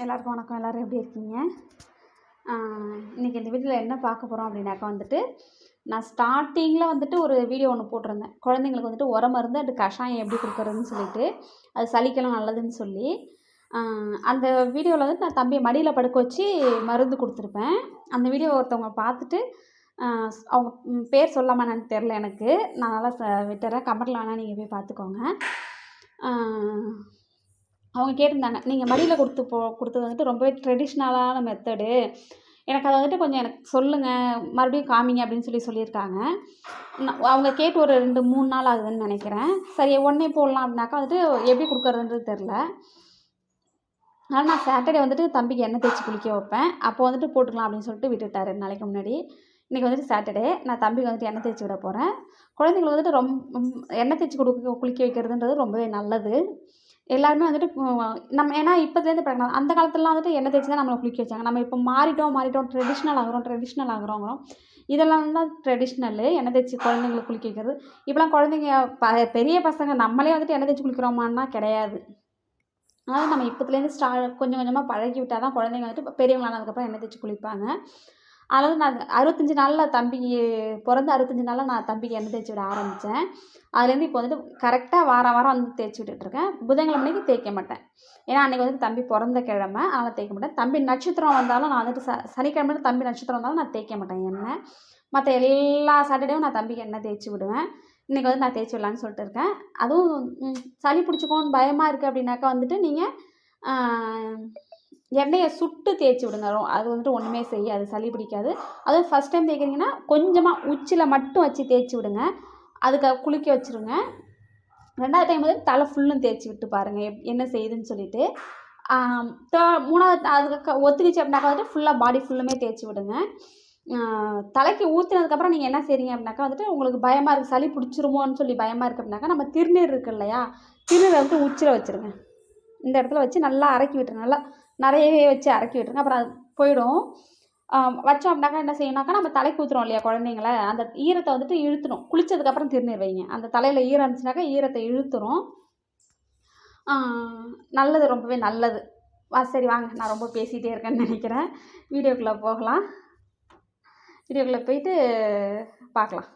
எல்லாருக்கும் வணக்கம். எல்லோரும் எப்படி இருக்கீங்க? இன்றைக்கி இந்த வீடியோவில் என்ன பார்க்க போகிறோம் அப்படின்னாக்கா வந்துட்டு, நான் ஸ்டார்டிங்கில் வந்துட்டு ஒரு வீடியோ ஒன்று போட்டிருந்தேன். குழந்தைங்களுக்கு வந்துட்டு உரம் மருந்து அது கஷாயம் எப்படி கொடுக்குறதுன்னு சொல்லிட்டு, அது சளிக்கெல்லாம் நல்லதுன்னு சொல்லி. அந்த வீடியோவில் வந்துட்டு நான் தம்பியை மடியில் படுக்க வச்சு மருந்து கொடுத்துருப்பேன். அந்த வீடியோ ஒருத்தவங்க பார்த்துட்டு அவங்க பேர் சொல்லாமான்னு தெரில எனக்கு. நான் நல்லா விட்டுறேன். கமெண்ட்டில் வேணால் நீங்கள் போய் பார்த்துக்கோங்க. அவங்க கேட்டிருந்தாங்க, நீங்கள் மடியில் கொடுத்தது வந்துட்டு ரொம்பவே ட்ரெடிஷ்னலான மெத்தடு, எனக்கு அதை வந்துட்டு கொஞ்சம் எனக்கு சொல்லுங்கள், மறுபடியும் காமிங்க அப்படின்னு சொல்லியிருக்காங்க. அவங்க கேட்டு ஒரு 2-3 நாள் ஆகுதுன்னு நினைக்கிறேன். சரி உடனே போடலாம் அப்படின்னாக்கா வந்துட்டு எப்படி கொடுக்குறதுன்றது தெரில. அதனால் நான் சாட்டர்டே வந்துட்டு தம்பிக்கு எண்ணெய் தேய்ச்சி குளிக்க வைப்பேன். அப்போ வந்துட்டு போட்டுக்கலாம் அப்படின்னு சொல்லிட்டு விட்டுட்டார் 2 நாளைக்கு முன்னாடி. இன்றைக்கி வந்துட்டு சாட்டர்டே, நான் தம்பிக்கு வந்துட்டு எண்ணெய் தேய்ச்சி விட போகிறேன். குழந்தைங்களுக்கு வந்துட்டு எண்ணெய் தேய்ச்சி குளிக்க வைக்கிறதுன்றது ரொம்பவே நல்லது. எல்லாருமே வந்துட்டு நம்ம ஏன்னா இப்போதுலேருந்து பழகணும். அந்த காலத்துலலாம் வந்துட்டு எண்ணெய் தேய்ச்சி தான் நம்மளை குளிக்க வச்சாங்க. நம்ம இப்போ மாறிட்டோம் ட்ரெடிஷ்னல் ஆகிறோங்கிறோம். இதெல்லாம் தான் ட்ரெடிஷ்னலு, எண்ணெய் தேய்ச்சி குழந்தைங்களுக்கு குளிக்க வைக்கிறது. இப்போலாம் குழந்தைங்க பெரிய பசங்க நம்மளே வந்துட்டு எண்ணெய் தேய்ச்சி குளிக்கிறோமான்னா கிடையாது. அதனால் நம்ம இப்போதுலேருந்து கொஞ்சம் கொஞ்சமாக பழகி விட்டால் தான் குழந்தைங்க வந்துட்டு பெரியவங்களானதுக்கப்புறம் எண்ணெய் தேய்ச்சி குளிப்பாங்க. அதாவது நான் 65 நாளில் தம்பிக்கு பிறந்து 65 நாளில் நான் தம்பிக்கு எண்ணெய் தேய்ச்சி விட ஆரம்பித்தேன். அதுலேருந்து இப்போ வந்துட்டு கரெக்டாக வாரம் வந்து தேய்ச்சி விட்டுட்ருக்கேன். புதன்கிழமைக்கு தேய்க்க மாட்டேன். ஏன்னா அன்றைக்கி வந்துட்டு தம்பி பிறந்த கிழமை, அதனால் தேய்க்க மாட்டேன். தம்பி நட்சத்திரம் வந்தாலும் நான் வந்துட்டு சனிக்கிழமை தம்பி நட்சத்திரம் வந்தாலும் நான் தேய்க்க மாட்டேன் எண்ணெய். மற்ற எல்லா சாட்டர்டேவும் நான் தம்பிக்கு எண்ணெய் தேய்ச்சி விடுவேன். இன்றைக்கி வந்து நான் தேய்ச்சி விடலான்னு சொல்லிட்டு இருக்கேன். அதுவும் சளி பிடிச்சிக்கோன்னு பயமாக இருக்குது அப்படின்னாக்கா வந்துட்டு நீங்கள் எண்ணெயை சுட்டு தேய்ச்சி விடுங்க. அது வந்துட்டு ஒன்றுமே செய்யாது, சளி பிடிக்காது. அதுவும் ஃபஸ்ட் டைம் தேய்க்கிறீங்கன்னா கொஞ்சமாக உச்சியில் மட்டும் வச்சு தேய்ச்சி விடுங்க. அதுக்கு குளிக்க வச்சுருங்க. 2வது டைம் வந்து தலை ஃபுல்லும் தேய்ச்சி விட்டு பாருங்கள் என்ன செய்யுதுன்னு சொல்லிவிட்டு. 3வது அதுக்கு ஒத்துக்கிச்சு அப்படின்னாக்கா வந்துட்டு ஃபுல்லாக பாடி ஃபுல்லுமே தேய்ச்சி விடுங்க. தலைக்கு ஊற்றினதுக்கப்புறம் நீங்கள் என்ன செய்றீங்க அப்படின்னாக்கா வந்துட்டு உங்களுக்கு பயமாக இருக்குது, சளி பிடிச்சிருமோன்னு சொல்லி பயமாக இருக்குது அப்படின்னாக்கா, நம்ம திருநீர் இருக்குது இல்லையா, திருநீரை வந்துட்டு உச்சியில் வச்சுருங்க. இந்த இடத்துல வச்சு நல்லா அரக்கி விட்டுருங்க. நல்லா நிறையவே வச்சு அரக்கி விட்டுருங்க. அப்புறம் அது போயிடும். வச்சோம் அப்படின்னாக்கா என்ன செய்யணும்னாக்கா, நம்ம தலைக்கு ஊற்றுறோம் இல்லையா குழந்தைங்கள, அந்த ஈரத்தை வந்துட்டு இழுத்துடும். குளித்ததுக்கப்புறம் திருநீர் வைங்க. அந்த தலையில் ஈரம் இருந்துச்சுனாக்கா ஈரத்தை இழுத்துரும். நல்லது, ரொம்பவே நல்லது. சரி வாங்க, நான் ரொம்ப பேசிகிட்டே இருக்கேன்னு நினைக்கிறேன். வீடியோக்குள்ளே போகலாம். வீடியோக்குள்ளே போயிட்டு பார்க்கலாம்.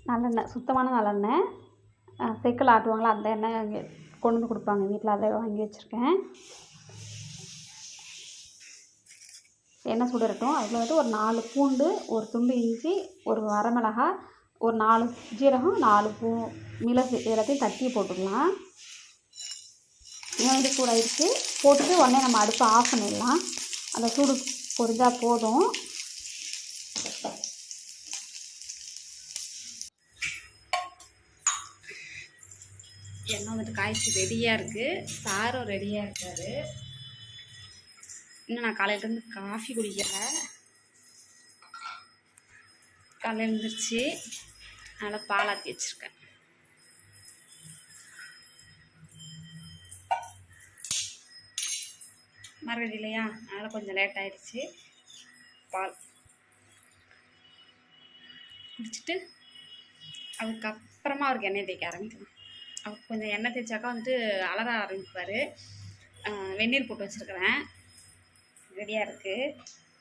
நல்லெண்ணெய், சுத்தமான நல்லெண்ணெய், செக்கில் ஆட்டுவாங்களா அந்த எண்ணெய் கொண்டு வந்து கொடுப்பாங்க வீட்டில், அதை வாங்கி வச்சுருக்கேன். எண்ணெய் சுடரட்டும். அதில் வந்துட்டு ஒரு 4 பூண்டு, ஒரு துண்டு இஞ்சி, ஒரு வரமிளகாய், ஒரு 4 ஜீரகம், 4 மிளகு எல்லாத்தையும் தட்டி போட்டுக்கலாம். எண்ணெய் சூடாகிடுச்சு. போட்டுட்டு உடனே நம்ம அடுப்பை ஆஃப் பண்ணிடலாம். அந்த சூடு பொரிஞ்சால் போதும். எண்ணெய் வந்துட்டு காய்ச்சி ரெடியாக இருக்குது. சாரும் ரெடியாக இருக்காரு. இன்னும் நான் காலையிலேருந்து காஃபி குடிக்கலை. காலையில் எழுந்திரிச்சு அதனால் பால் ஆற்றி வச்சுருக்கேன். மறுபடி இல்லையா, அதனால் கொஞ்சம் லேட் ஆகிடுச்சு. பால் குடிச்சிட்டு அதுக்கப்புறமா அவருக்கு எண்ணெய் தேய்க்க ஆரம்பிக்கலாம். அவருக்கு கொஞ்சம் எண்ணெய் தேய்ச்சாக்கா வந்துட்டு அலற ஆரம்பிப்பார். வெந்நீர் போட்டு வச்சுருக்கிறேன், ரெடியாக இருக்குது.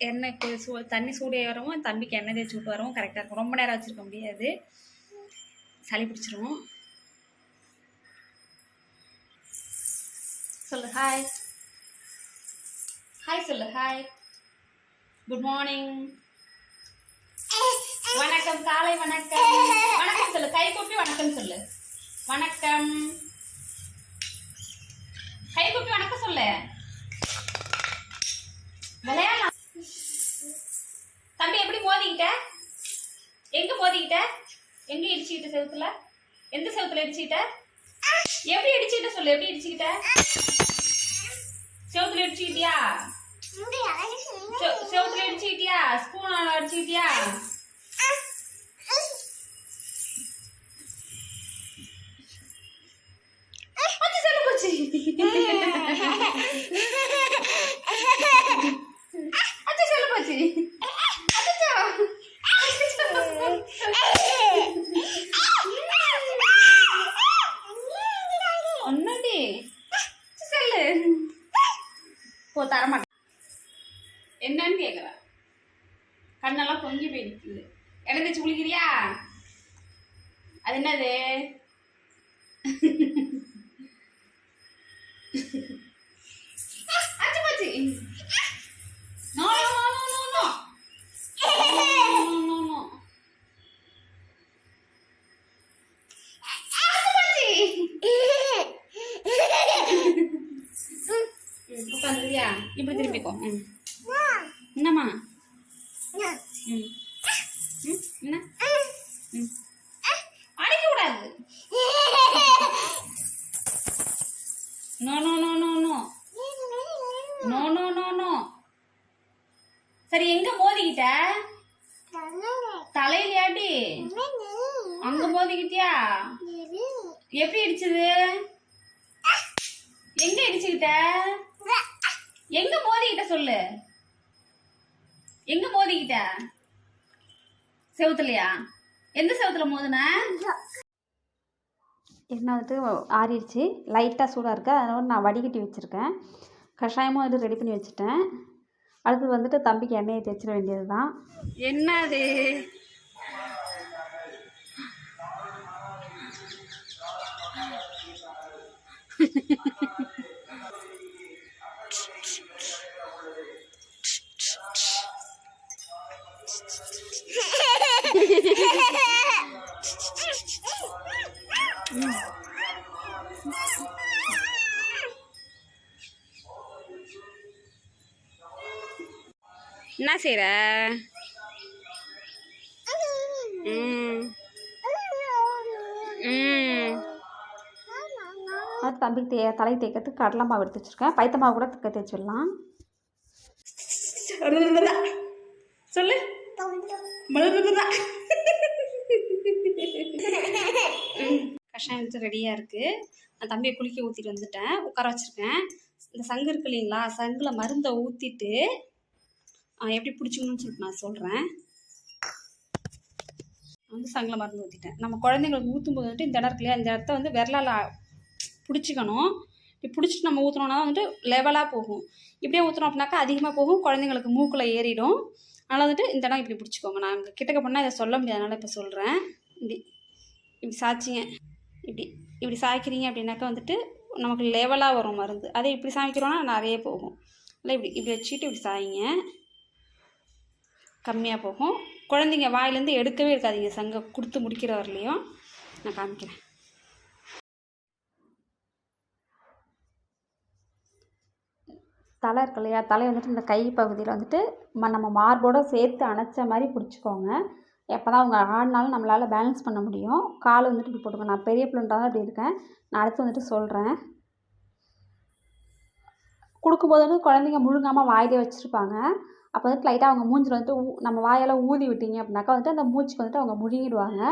எண்ணெய் தண்ணி சூடே வரவும் தம்பிக்கு எண்ணெய் தேய்ச்சி விட்டு வரவும் கரெக்டாக இருக்கும். ரொம்ப நேரம் வச்சுருக்க முடியாது, சளி பிடிச்சிரும். சொல்லு ஹாய். ஹாய் சொல்லு. ஹாய், குட் மார்னிங், வணக்கம், காலை வணக்கம். வணக்கம் சொல்லு, கை கூப்பி வணக்கம் சொல்லு. வணக்கம், கை கூப்பி வணக்கம் சொல்லு. விளையாடலாம். தம்பி எப்படி மோதிக்கிட்ட? எங்க மோதிக்கிட்ட? எங்க இடிச்சுக்கிட்ட? செவுத்துல? எந்த செவுத்துல இடிச்சுக்கிட்ட? எப்படி இடிச்சுக்கிட்ட சொல்லு. எப்படி இடிச்சுக்கிட்ட? செவுத்துல இடிச்சுக்கிட்டியா? செவுத்துல இடிச்சுக்கிட்டியா? ஸ்பூன் அடிச்சுக்கிட்டியா? அச்சா சொல்லு போச்சு. அச்சா கண்ணெல்லாம் தொங்கி போயிருக்குது. எண்ணெய் தேய்ச்சி குளிக்கிறியா? அது என்னது? No no no no no no no. உட்காந்துருக்கியா? இப்படி திருப்பிக்கோ. என்னம்மா? என்ன? அடிக்க கூடாது. No no no no no no no no no. சரி, எங்க மோதிக்கிட்ட? தலையிலையாடி? அங்க மோதிக்கிட்டியா? எப்படி இடிச்சது? எங்க இடிச்சுக்கிட்ட? எங்க மோதிக்கிட்ட சொல்லு. எங்க மோதிக்கிட்ட? செவுத்துலையா? எந்த செவுத்துல மோதுன? எண்ணெய் வந்துட்டு ஆறிடுச்சு, லைட்டாக சூடாக இருக்குது. அதனால நான் வடிகட்டி வச்சுருக்கேன். கஷாயமும் வந்துட்டு ரெடி பண்ணி வச்சுட்டேன். அடுத்து வந்துட்டு தம்பிக்கு எண்ணெயை தேய்ச்சிட வேண்டியது தான். என்னது? என்ன செய்ற? அது தம்பிக்கு தலை தேய்க்கிறதுக்கு கடலை மாவு எடுத்து வச்சுருக்கேன். பைத்த மாவு கூட தேய்ச்சிடலாம். சொல்லு. கஷாயம் வச்சு ரெடியாக இருக்குது. நான் தம்பியை குளிக்க ஊற்றிட்டு வந்துட்டேன், உட்கார வச்சுருக்கேன். இந்த சங்கு இருக்கு இல்லைங்களா, சங்கில் மருந்தை ஊற்றிட்டு எப்படி பிடிச்சிக்கணும்னு சொல்லிட்டு நான் சொல்கிறேன். வந்து சங்கில் மருந்து ஊற்றிட்டேன். நம்ம குழந்தைங்களுக்கு ஊற்றும்போது வந்துட்டு இந்த இடம் இருக்கு இல்லையா, இந்த இடத்த வந்து விரலால் பிடிச்சிக்கணும். இப்படி பிடிச்சிட்டு நம்ம ஊற்றினோன்னா வந்துட்டு லெவலாக போகும். இப்படியே ஊற்றினோம் அப்படின்னாக்கா அதிகமாக போகும், குழந்தைங்களுக்கு மூக்கில் ஏறிடும். அதனால் வந்துட்டு இந்த இடம் இப்படி பிடிச்சிக்கோங்க. நான் கிட்டக்க பண்ணால் இதை சொல்ல முடியாதனால இப்போ சொல்கிறேன். இப்படி சாய்ச்சிங்க. இப்படி சாய்க்கிறீங்க அப்படின்னாக்கா வந்துட்டு நமக்கு லெவலாக வரும் மருந்து. அதே இப்படி சாய்க்கிறோன்னா நிறைய போகும். இல்லை இப்படி வச்சுட்டு இப்படி சாய்ங்க, கம்மியாக போகும். குழந்தைங்க வாயிலேருந்து எடுக்கவே இருக்காதீங்க சங்கை கொடுத்து முடிக்கிற வரலையும். நான் காமிக்கிறேன். தலை இருக்கு இல்லையா, தலையை வந்துட்டு இந்த கை பகுதியில் வந்துட்டு நம்ம மார்போடு சேர்த்து அணைச்ச மாதிரி பிடிச்சிக்கோங்க. எப்போ தான் அவங்க ஆடினாலும் நம்மளால் பேலன்ஸ் பண்ண முடியும். கால் வந்துட்டு இப்படி போட்டுக்கோங்க. நான் பெரிய பிள்ளைன்றாலும் இப்படி இருக்கேன். நான் அடுத்து வந்துட்டு சொல்கிறேன். கொடுக்கும்போது வந்து குழந்தைங்க முழுங்காமல் வாயிலே வச்சுருப்பாங்க. அப்போ வந்துட்டு லைட்டாக அவங்க மூஞ்சில் வந்துட்டு நம்ம வாயெல்லாம் ஊதி விட்டீங்க அப்படின்னாக்கா வந்துட்டு அந்த மூச்சுக்கு வந்துட்டு அவங்க முழுங்கிடுவாங்க.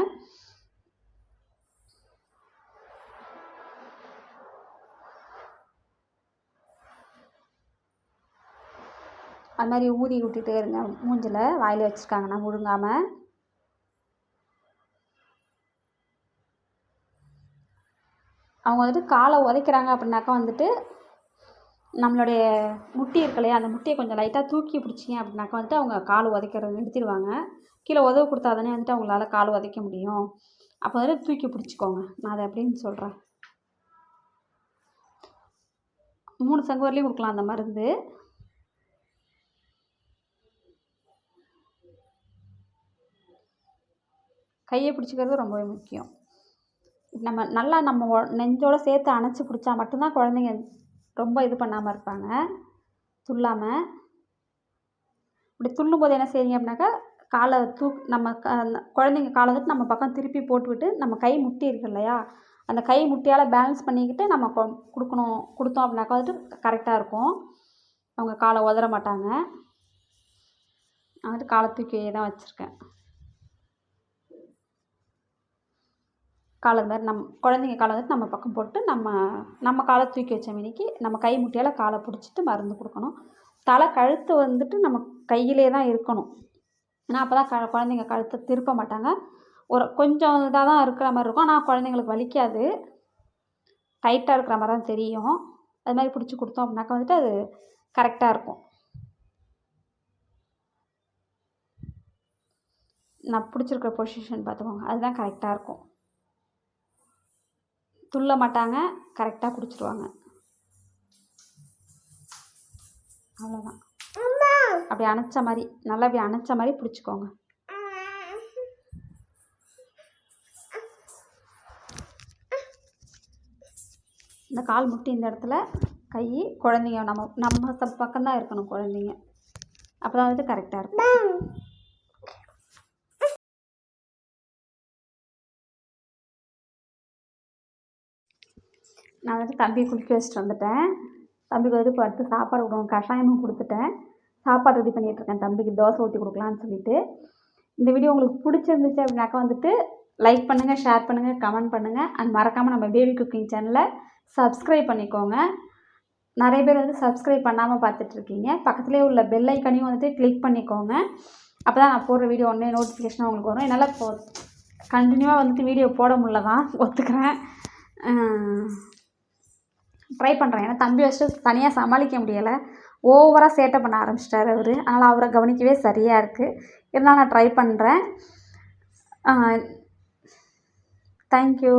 அது மாதிரி ஊதி விட்டுட்டே இருங்க. மூஞ்சில் வாயில் வச்சுருக்காங்கன்னா முழுங்காமல். அவங்க வந்துட்டு காலை உதைக்கிறாங்க அப்படின்னாக்கா வந்துட்டு நம்மளுடைய முட்டி இருக்கு இல்லையா, அந்த முட்டியை கொஞ்சம் லைட்டாக தூக்கி பிடிச்சிங்க அப்படின்னாக்கா வந்துட்டு அவங்க கால் உதைக்கிறத நிறுத்திடுவாங்க. கீழே உதவு கொடுத்தா தானே வந்துட்டு அவங்களால கால் உதைக்க முடியும். அப்போ வந்துட்டு தூக்கி பிடிச்சிக்கோங்க. நான் அதை எப்படின்னு சொல்கிறேன். 3 சங்கு வரலையும் கொடுக்கலாம் அந்த மருந்து. கையை பிடிச்சிக்கிறது ரொம்பவே முக்கியம். நம்ம நல்லா நம்ம நெஞ்சோடு சேர்த்து அணைச்சி பிடிச்சா மட்டும்தான் குழந்தைங்க ரொம்ப இது பண்ணாமல் இருப்பாங்க, துள்ளாமல். இப்படி துள்ளும்போது என்ன செய்யுங்க அப்படின்னாக்கா காலை நம்ம குழந்தைங்க காலை வந்துட்டு நம்ம பக்கம் திருப்பி போட்டுவிட்டு நம்ம கை முட்டி இருக்கு இல்லையா, அந்த கை முட்டியால் பேலன்ஸ் பண்ணிக்கிட்டு நம்ம கொடுத்தோம் அப்படின்னாக்கா வந்துட்டு கரெக்டாக இருக்கும். அவங்க காலை உதற மாட்டாங்க. நான் வந்துட்டு காலை தூக்கி தான் வச்சுருக்கேன். காலை மாதிரி குழந்தைங்க காலை வந்துட்டு நம்ம பக்கம் போட்டு நம்ம காலை தூக்கி வச்ச மினிக்கு நம்ம கை முட்டியால் காலை பிடிச்சிட்டு மருந்து கொடுக்கணும். தலை கழுத்து வந்துட்டு நம்ம கையிலே தான் இருக்கணும். ஏன்னா அப்போ தான் குழந்தைங்க கழுத்தை திருப்ப மாட்டாங்க. ஒரு கொஞ்சம் இதாக தான் இருக்கிற மாதிரி இருக்கும், ஆனால் குழந்தைங்களுக்கு வலிக்காது. டைட்டாக இருக்கிற மாதிரி தான் தெரியும். அது மாதிரி பிடிச்சி கொடுத்தோம் அப்படின்னாக்கா வந்துட்டு அது கரெக்டாக இருக்கும். நான் பிடிச்சிருக்கிற பொசிஷன் பார்த்துக்கோங்க. அதுதான் கரெக்டாக இருக்கும். துள்ள மாட்டாங்க, கரெக்டாக பிடிச்சிருவாங்க. அவ்வளோதான். அப்படி அணைச்ச மாதிரி, நல்லா அப்படி அணைச்ச மாதிரி பிடிச்சிக்கோங்க. இந்த கால் முட்டி இந்த இடத்துல கை, குழந்தைங்க நம்ம பக்கம்தான் இருக்கணும் குழந்தைங்க. அப்போ தான் வந்துட்டு கரெக்டாக இருக்கும். நான் வந்துட்டு தம்பியை குளிக்க வச்சுட்டு வந்துட்டேன். தம்பிக்கு வந்து இப்போ அடுத்து சாப்பாடு கொடுக்கணும். கஷாயமும் கொடுத்துட்டேன். சாப்பாடு ரெடி பண்ணிகிட்ருக்கேன். தம்பிக்கு தோசை ஊற்றி கொடுக்கலான்னு சொல்லிட்டு. இந்த வீடியோ உங்களுக்கு பிடிச்சிருந்துச்சு அப்படின்னாக்கா வந்துட்டு லைக் பண்ணுங்கள், ஷேர் பண்ணுங்கள், கமெண்ட் பண்ணுங்கள். அண்ட் மறக்காமல் நம்ம பேபி குக்கிங் சேனலை சப்ஸ்கிரைப் பண்ணிக்கோங்க. நிறைய பேர் வந்து சப்ஸ்கிரைப் பண்ணாமல் பார்த்துட்ருக்கீங்க. பக்கத்துலேயே உள்ள பெல் ஐக்கனையும் வந்துட்டு கிளிக் பண்ணிக்கோங்க. அப்போ தான் நான் போடுற வீடியோ ஒன்றே நோட்டிஃபிகேஷனாக உங்களுக்கு வரும். என்னால் கண்டினியூவாக வந்துட்டு வீடியோ போட முடியல தான், ஒத்துக்கிறேன். ட்ரை பண்ணுறேன். ஏன்னா தம்பி வச்சுட்டு தனியாக சமாளிக்க முடியலை. ஓவராக சேட்டை பண்ண ஆரம்பிச்சிட்டார் அவர். அதனால் அவரை கவனிக்கவே சரியாக இருக்குது. இருந்தாலும் நான் ட்ரை பண்ணுறேன். தேங்க்யூ.